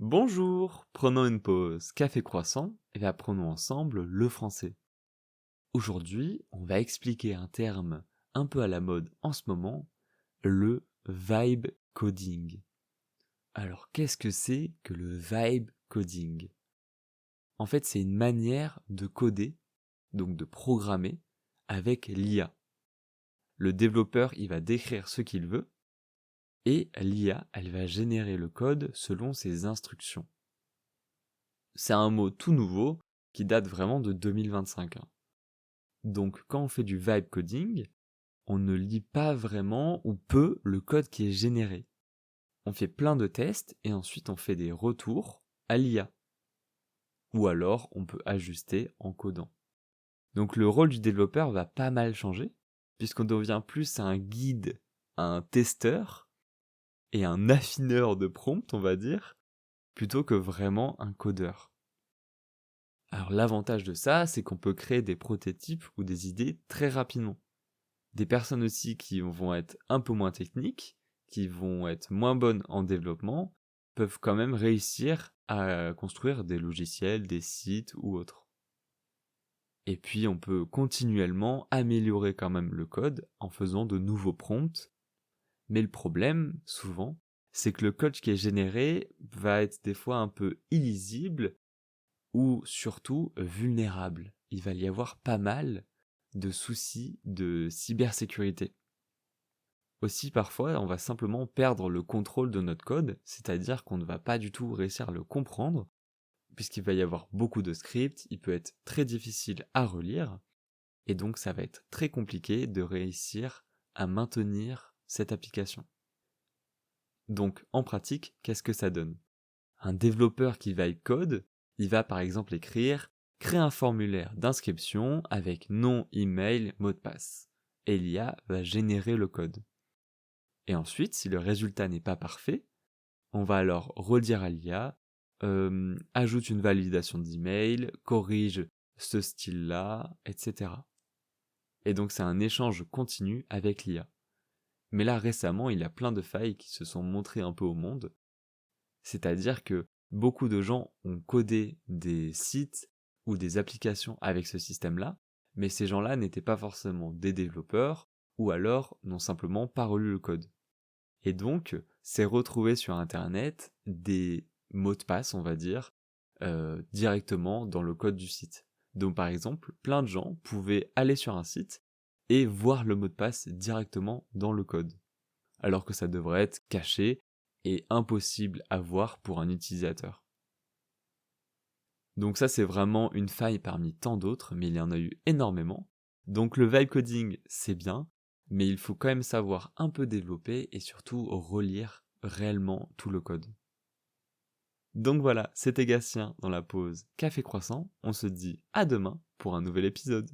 Bonjour, prenons une pause café croissant et apprenons ensemble le français. Aujourd'hui, on va expliquer un terme un peu à la mode en ce moment, le vibe coding. Alors, qu'est-ce que c'est que le vibe coding? En fait, c'est une manière de coder, donc de programmer, avec l'IA. Le développeur, il va décrire ce qu'il veut, et l'IA, elle va générer le code selon ses instructions. C'est un mot tout nouveau qui date vraiment de 2025. Donc quand on fait du vibe coding, on ne lit pas vraiment ou peu le code qui est généré. On fait plein de tests et ensuite on fait des retours à l'IA. Ou alors on peut ajuster en codant. Donc le rôle du développeur va pas mal changer, puisqu'on devient plus un guide, un testeur et un affineur de prompt, on va dire, plutôt que vraiment un codeur. Alors l'avantage de ça, c'est qu'on peut créer des prototypes ou des idées très rapidement. Des personnes aussi qui vont être un peu moins techniques, qui vont être moins bonnes en développement, peuvent quand même réussir à construire des logiciels, des sites ou autres. Et puis on peut continuellement améliorer quand même le code en faisant de nouveaux prompts. Mais le problème, souvent, c'est que le code qui est généré va être des fois un peu illisible ou surtout vulnérable. Il va y avoir pas mal de soucis de cybersécurité. Aussi, parfois, on va simplement perdre le contrôle de notre code, c'est-à-dire qu'on ne va pas du tout réussir à le comprendre, puisqu'il va y avoir beaucoup de scripts, il peut être très difficile à relire, et donc ça va être très compliqué de réussir à maintenir cette application. Donc, en pratique, qu'est-ce que ça donne? Un développeur qui va code, il va par exemple écrire créer un formulaire d'inscription avec nom, email, mot de passe. Et l'IA va générer le code. Et ensuite, si le résultat n'est pas parfait, on va alors redire à l'IA, ajoute une validation d'email, corrige ce style-là, etc. Et donc c'est un échange continu avec l'IA. Mais là récemment, il y a plein de failles qui se sont montrées un peu au monde. C'est-à-dire que beaucoup de gens ont codé des sites ou des applications avec ce système-là, mais ces gens-là n'étaient pas forcément des développeurs ou alors n'ont simplement pas relu le code. Et donc, c'est retrouvé sur Internet des mots de passe, on va dire, directement dans le code du site. Donc par exemple, plein de gens pouvaient aller sur un site et voir le mot de passe directement dans le code, alors que ça devrait être caché et impossible à voir pour un utilisateur. Donc ça, c'est vraiment une faille parmi tant d'autres, mais il y en a eu énormément. Donc le vibe coding, c'est bien, mais il faut quand même savoir un peu développer et surtout relire réellement tout le code. Donc voilà, c'était Gatien dans la pause Café Croissant. On se dit à demain pour un nouvel épisode.